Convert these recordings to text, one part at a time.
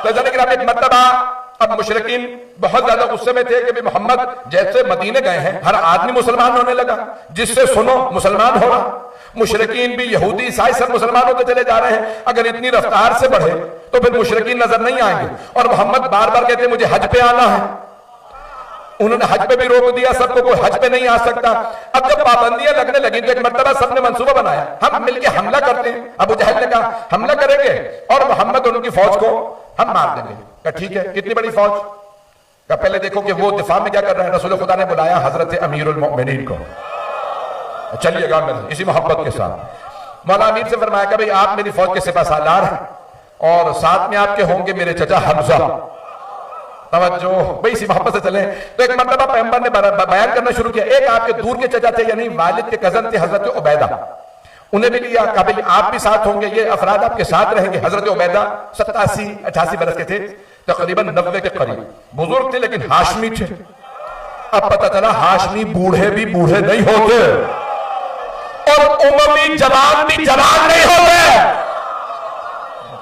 तो एक मर्तबा अब मुशरिकीन बहुत ज्यादा गुस्से में थे कि भी मोहम्मद जैसे मदीने गए हैं हर आदमी मुसलमान होने लगा, जिससे सुनो मुसलमान हो रहा। मुशरिकीन भी यहूदी ईसाई सब मुसलमान होते चले जा रहे हैं। अगर इतनी रफ्तार से बढ़े तो फिर मुशरिकीन नजर नहीं आएंगे। और मोहम्मद बार बार कहते मुझे हज पे आना है। उन्होंने हज पे भी रोक दिया सबको, कोई हज पे नहीं आ सकता। अब जब पाबंदियां लगने लगी तो एक मर्तबा सबने मंसूबा बनाया, हम मिलकर हमला करते हैं। अबू जहल ने कहा हमला करेंगे और मोहम्मद और उनकी फौज को हम मार देंगे। कहा ठीक है, कितनी बड़ी फौज? का पहले देखो कि वो दिफा में क्या कर रहे हैं। रसूल खुदा ने बुलाया हजरत अमीरुल मोमिनीन को, चलिएगा मेरे इसी मोहब्बत के साथ। मौला अमीर से फरमाया कि भाई आप मेरी फौज के सिपाहसालार हैं और साथ में आपके होंगे मेरे चचा हमजा। तवज्जो भाई, इसी मोहब्बत से चले। तो एक मर्तबा पैगंबर ने बयान करना शुरू किया। एक आपके दूर के चचा थे यानी वालिद के कजन थे हजरत उबैदा, उन्हें भी लिया। कहा भाई आप भी साथ होंगे, ये अफराद आपके साथ रहेंगे। हजरत उबैदा 87-88 बरस के थे, तकरीबन 90 के करीब। बुजुर्ग थे लेकिन हाशमी थे। अब पता चला हाशमी बूढ़े भी बूढ़े नहीं होते और उमवी जवान भी जवान नहीं होते।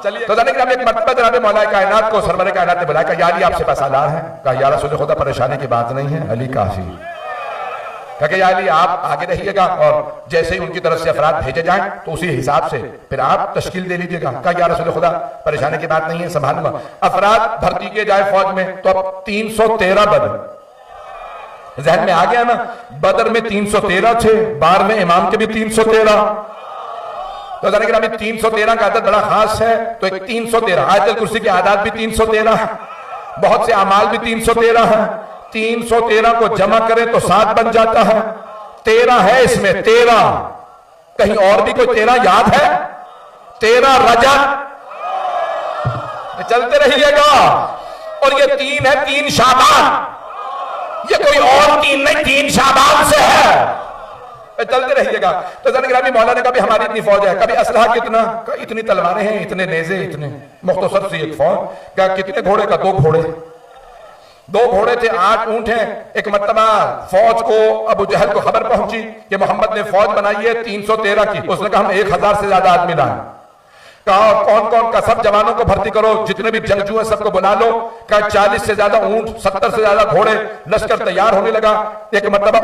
चलिए तो एक मर्तबा जनाब मौला कायनात को सरवर कायनात ने बुलाया। कहा यार आपसे पासालार है। कहा या रसूल खुदा परेशानी की बात नहीं है, अली काफी। कहा या अली आप आगे रहिएगा और जैसे ही उनकी तरफ से अफराद भेजे जाएं तो उसी हिसाब से फिर आप तश्कील दे लीजिएगा। कहा या रसूल खुदा परेशानी की बात नहीं है, संभालूंगा। अफराद भर्ती किए जाए फौज में तो अब 313 बदर जहन में आ गया ना। बदर में 313 थे, बार में इमाम के भी 313। तो 313 का आदत बड़ा खास है। तो एक 313 आयतल कुर्सी के आदात भी 313 है, बहुत से अमाल भी 313 है। 313 को जमा करें तो 7 बन जाता है। 13 है इसमें, 13 कहीं और भी कोई 13 याद है? 13 रजब, चलते रहिएगा। और ये 3 है 3 शाबान, ये कोई और 3 नहीं, 3 शाबान से है। चलते रहिएगा। तो ज़रा मौला ने कहा हमारी इतनी फौज है। कभी असलहा कितना? इतनी तलवारें हैं, इतने नेज़े, इतने मुख्तसर सी एक फौज। क्या कितने घोड़े? का 2 घोड़े। 2 घोड़े थे, 8 ऊंट हैं। एक मर्तबा फौज को अबू जहल को खबर पहुंची कि मोहम्मद ने फौज बनाई है 313 की। उसने कहा हम 1000 से ज्यादा आदमी लाएं। कहा कौन कौन का? सब जवानों को भर्ती करो, जितने भी जंगजू हैं सबको बुला लो। कहा 40 से ज्यादा ऊंट, 70 से ज्यादा घोड़े। लश्कर तैयार होने लगा। एक मर्तबा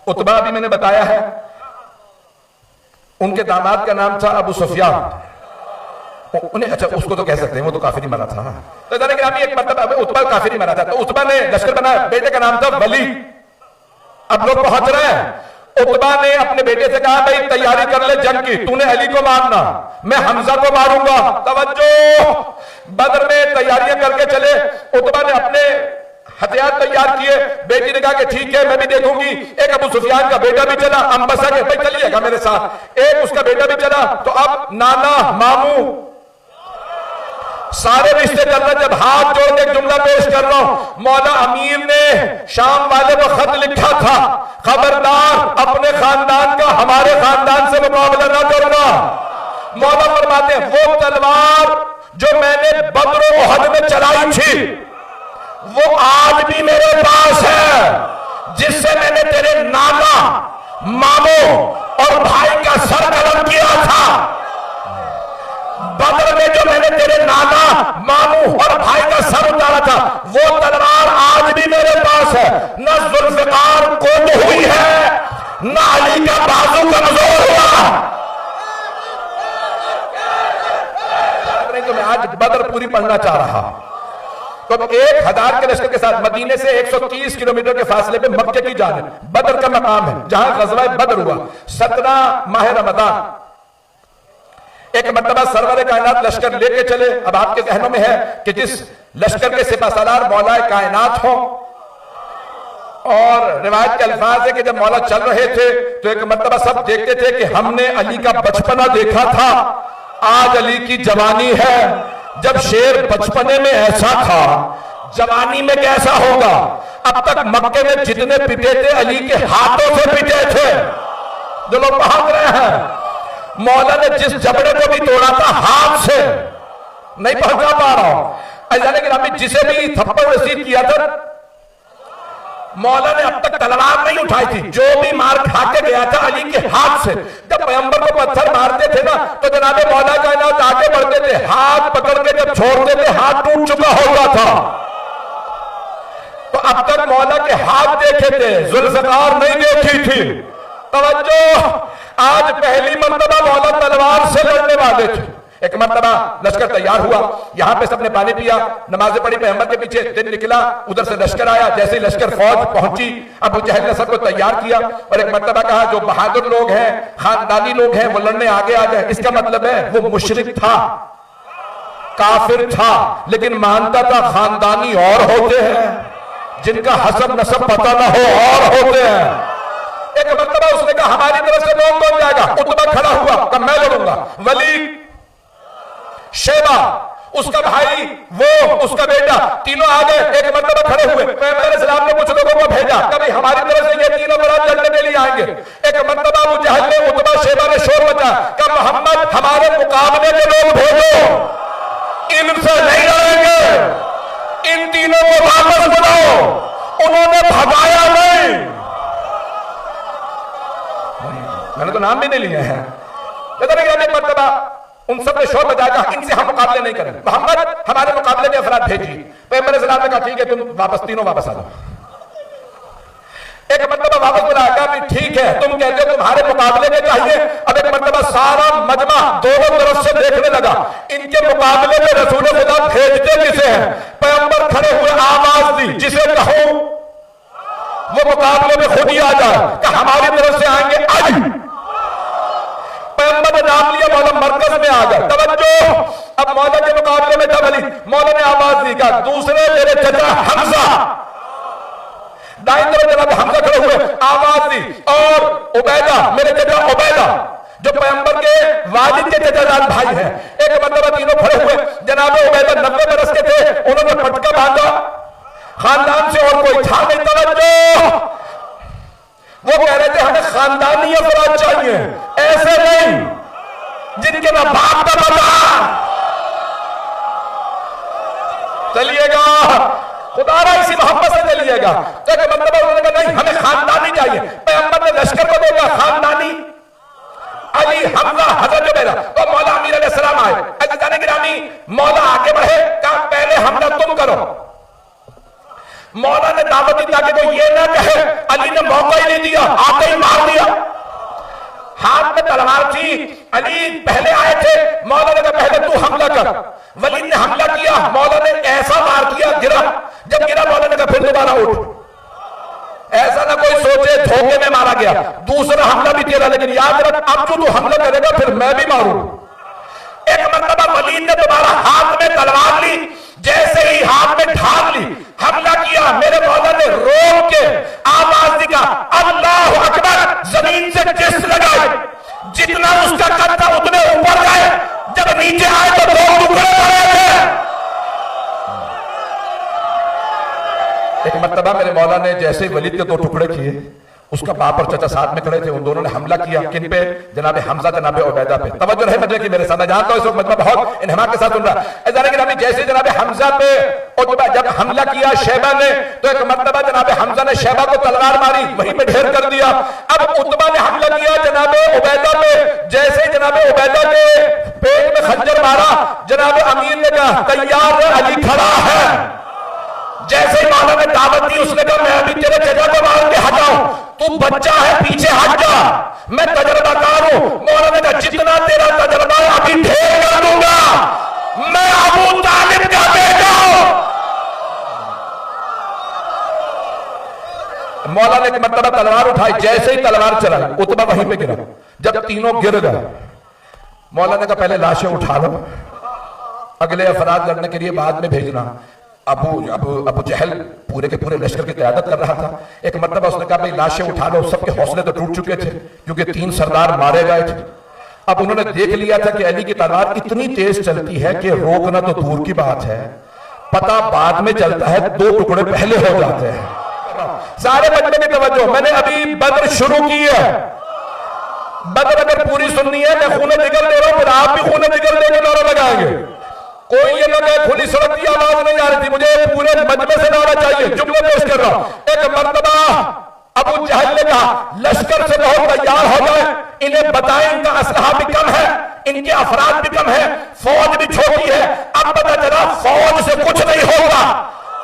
उतबा भी मैंने बताया है, उनके दामाद का नाम था अबू सुफियान। उन्हें अच्छा उसको तो कह सकते हैं, वो तो काफिर ही मरा था। तो एक मतलब उतबा काफिर ही मरा था। तो उतबा ने लश्कर बनाया, बेटे का नाम था वली। अब लोग पहुंच रहे हैं। उतबा ने अपने बेटे से कहा भाई तैयारी कर ले जंग की, तूने अली को मारना, मैं हमजा को मारूंगा। तवज्जो, बदर में तैयारियां करके चले। उतबा ने अपने हथियार तैयार किए। बेटी ने कहा कि ठीक है मैं भी देखूंगी। एक अबू सुफियान का बेटा भी चला, अंबसा के भाई चलिएगा मेरे साथ। एक उसका बेटा भी चला। तो अब नाना मामू सारे रिश्ते चल रहे। जब हाथ जोड़ के जुमला पेश कर रहा हूं, मौला अमीर ने शाम वाले को खत लिखा था, खबरदार अपने खानदान का हमारे खानदान से मुकाबला ना करना। मौला फरमाते हैं वो तलवार जो मैंने बदर और उहद में चलाई थी वो आज भी मेरे पास है, जिससे मैंने तेरे नाना मामू और भाई का सर कलम किया था। बदर में जो मैंने तेरे नाना मामू और भाई का सर उतारा था वो तलवार आज भी मेरे पास है। न जुल्फिकार कोट हुई है, न अली का बाजू कमजोर हुआ। तो मैं आज बदर पूरी पढ़ना चाह रहा। तो 1000 के लश्कर के साथ मदीने से 130 किलोमीटर के फासले पे मक्के की जानिब बदर का मकाम है, जहां ग़ज़वा बदर हुआ। 17 माह रमज़ान एक मर्तबा सरवर कायनात लश्कर लेके चले। अब आपके जहनों में है कि जिस लश्कर के सिपाहसालार मौला कायनात हो, और रिवायत के अल्फाज है कि जब मौला चल रहे थे तो एक मर्तबा सब देखते थे कि हमने अली का बचपना देखा था, आज अली की जवानी है। जब शेर बचपने में ऐसा था, जवानी में कैसा होगा? अब तक मक्के में जितने पिटे थे अली के हाथों से पिटे थे। जो लोग भाग रहे हैं, मौला ने जिस जबड़े को भी तोड़ा था हाथ से, नहीं पहुंचा पा रहा हूं। जिसे भी थप्पड़ रसीद किया था मौला ने अब तक तलवार नहीं उठाई थी, जो भी मार खा के गया था अली के हाथ से। जब पैगंबर को पत्थर मारते थे ना तो जनाबे मौला कायनात आगे बढ़ते थे, हाथ पकड़ के जब छोड़ते थे हाथ टूट चुका होता था। तो अब तक मौला के हाथ देखे थे, जुल्फ़कार नहीं देखी थी। तवज्जो, आज पहली मर्तबा मौला तलवार से लड़ने वाले थे। एक मर्तबा लश्कर तैयार हुआ, यहां पे सबने पानी पिया, नमाजें पढ़ी पैगंबर के पीछे, दिन निकला, उधर से लश्कर आया। जैसे ही लश्कर फौज पहुंची, अबू जहल ने सबको तैयार किया और एक मर्तबा कहा जो बहादुर लोग हैं, खानदानी लोग हैं, वो लड़ने आगे आ जाए। इसका मतलब है वो मुशरिक था, काफिर था, लेकिन मानता था खानदानी और होते हैं, जिनका हसब नसब पता ना हो और होते हैं। एक मर्तबा उसने कहा हमारी तरफ से कौन जाएगा? उतबा खड़ा हुआ, कहा मैं लड़ूंगा। वलीद, शेबा, उसका भाई, वो उसका बेटा, तीनों आ गए। एक मर्तबा खड़े हुए, पैगंबर सलाम ने कुछ लोगों को भेजा, कभी हमारी तरफ से ये तीनों बरात लड़ने के लिए आएंगे। एक मर्तबा अबू जहल ने, उतबा, शेबा ने शोर मचा, कहा मोहम्मद हमारे मुकाबले के लोग भेजो, इनसे नहीं लड़ेंगे, इन तीनों को वापस बुलाओ। उन्होंने भगाया नहीं, मैंने तो नाम भी नहीं लिया है। एक मर्तबा उन सब ने शोर बजाया, इनसे हम मुकाबले नहीं करें, मोहम्मद हमारे मुकाबले में अफराद भेजिए। पैगंबर सलाम ने कहा ठीक है, तुम वापस, तीनों वापस आ जाओ। एक मर्तबा वापस बुलाया, कहा ठीक है, तुम कहते हो तुम्हारे मुकाबले में चाहिए। अब एक मर्तबा सारा मजमा दोनों तरफ से देखने लगा, इनके मुकाबले में रसूल खुदा भेजते किसे हैं? पैगंबर खड़े हुए आवाज दी, जिसे कहो वो मुकाबले में खुद ही आ जाए, कि हमारी तरफ से आएंगे आज। पैगंबर ने नाम लिया, मौला मरकज में आ गए। तवज्जो, अब मौला के मुकाबले में जब अली, मौला ने आवाज दी, कहा दूसरे मेरे चचा हमजा, दाईं तरफ जनाब हमजा खड़े हुए, आवाज दी, और उबैदा, मेरे चचा उबैदा, जो पैगंबर के वालिद के चचाजाद भाई हैं। एक मर्तबा तीनों खड़े हुए, जनाब उबैदा 90 बरस के थे, उन्होंने पटका बांधा, खानदान से और कोई था नहीं। तवज्जो, वो कह रहे थे हमें खानदानी अफराद चाहिए, ऐसे नहीं जिनके ना बाप का पता। चलिएगा, खुदारा इसी मोहब्बत से चलिएगा। तो एक मर्तबा उन्होंने कहा नहीं हमें खानदानी चाहिए। पैगंबर ने लश्कर को देखा, खानदानी, अली, हमजा, हजरत जुबैर। तो मौला अमीर अलैहिस्सलाम आए, अज़ीज़ान गिरामी, मौला आगे बढ़े, कहा पहले हमला तुम करो। मौला ने दावत दी ताकि वो ये ना कहे, अली ने मौका ही नहीं दिया, आते ही मार दिया। हाथ में तलवार थी, अली पहले आए थे, मौला ने कहा पहले तू हमला कर। वलीद ने हमला किया, मौला ने ऐसा मार दिया, गिरा। जब गिरा मौला ने कहा फिर दोबारा उठ। ऐसा ना कोई सोचे धोखे में मारा गया, दूसरा हमला भी तेरा, लेकिन याद रख अब जो तू हमला करेगा फिर मैं भी मारूं। एक मर्तबा वलीद ने दोबारा हाथ में तलवार ली, जैसे ही हाथ में ढाल ली, हमला किया। मेरे मौला ने रोक के आवाज दी, अल्लाहु अकबर, जमीन से जिस लगाए, जितना उसका कद था उतने ऊपर गए। जब नीचे आए तो दो टुकड़े पड़े थे। एक मर्तबा मेरे मौला ने जैसे वलीद के दो टुकड़े किए, उसका बाप और चचा साथ में खड़े थे, उन दोनों ने हमला किया। किन पे? जनाब हमजा, जनाब उबैदा पे। तवज्जो रहे मजमे की मेरे साथ, मैं जानता हूं इस वक्त मजमा बहुत इन्हिमा के साथ सुन रहा है। जैसे जनाब हमजा पे उतबा जब हमला किया शैबा ने, तो एक मर्तबा जनाब हमजा ने शैबा को तलवार मारी, वहीं पे ढेर कर दिया। अब उतबा ने हमला किया जनाब उबैदा पे, जैसे जनाब उबैदा ने पेट में खंजर मारा, जनाब अमीर ने कहा तैयार है, अली खड़ा है। जैसे ही मौला ने दावत दी, उसने कहा मैं अभी तेरे चचा को मार के हटाऊं, तू बच्चा है पीछे हट जा, मैं तजर्बाकार हूं। मौला ने कहा जितना तेरा तजर्बा अभी ढेर कर दूंगा, मैं अबू तालिब का बेटा हूं। मौला ने एक मर्तबा तलवार उठाई, जैसे ही तलवार चलाई उतबा वहीं पे गिरा। जब तीनों गिर गए, मौला ने कहा पहले लाशें उठा लो, अगले अफराद लड़ने के लिए बाद में भेजना। अबू जहल पूरे के पूरे लश्कर की क़यादत कर रहा था। एक मर्तबा उसने कहा भाई लाशें उठा लो, सबके हौसले तो टूट चुके थे क्योंकि 3 सरदार मारे गए थे। अब उन्होंने देख लिया था कि अली की तलवार इतनी तेज चलती है कि रोकना तो दूर की बात है, पता बाद में चलता है, 2 टुकड़े पहले हो जाते हैं। सारे बच्चों की तवज्जो, मैंने अभी बद्र शुरू की है। बद्र अगर पूरी सुननी है, मैं खून जिगर दे रहा हूं, फिर आप भी खून जिगर देके नारा लगाएंगे। कोई ये ना कहे खुली सड़क की आवाज नहीं आ रही थी, मुझे पूरे मजमे से नारा चाहिए। जुमले पेश कर रहा हूं। एक मर्तबा अबू जहल ने कहा लश्कर से बहुत तैयार हो जाए, इन्हें बताएं इनका असलहा भी कम है, इनके अफराद भी कम है, फौज भी छोटी है। अब पता चला फौज से कुछ नहीं होगा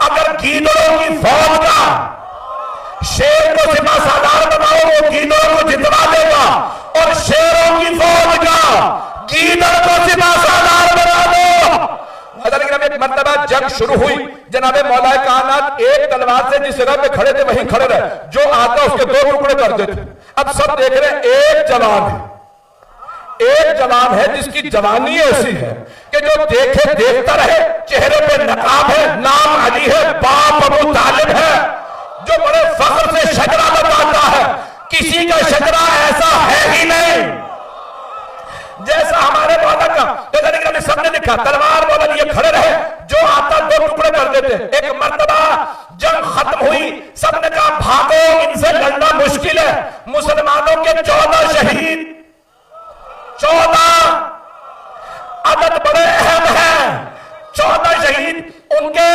अगर गीदड़ों की फौज का शेर को सिपा सालार बनाओ, वो गीदड़ों को जितवा देगा, और शेरों की फौज का गीदड़ को सिपा सालार बना दो। एक मर्तबा जंग शुरू हुई, जनाबे मौलाए कायनात एक तलवार से जिस जगह पे खड़े थे वहीं खड़े रहे, जो आता उसके दो टुकड़े कर देते। अब सब देख रहे एक जवान है, एक जवान है जिसकी जवानी ऐसी है कि जो देखे देखता रहे, चेहरे पे नकाब है, नाम अली है, बाप अबू तालिब है, जो बड़े फख्र से शजरा बताता है, किसी का शजरा ऐसा है ही नहीं जैसा हमारे मौला का। तो हमने सबने देखा तलवार मौला ये खड़े रहे, जो आता दो टुकड़े कर देते। एक मर्तबा जंग खत्म हुई, सबने कहा भागो, इनसे लड़ना मुश्किल है। मुसलमानों के 14 शहीद, 14 अदद बड़े अहम है, 14 शहीद, उनके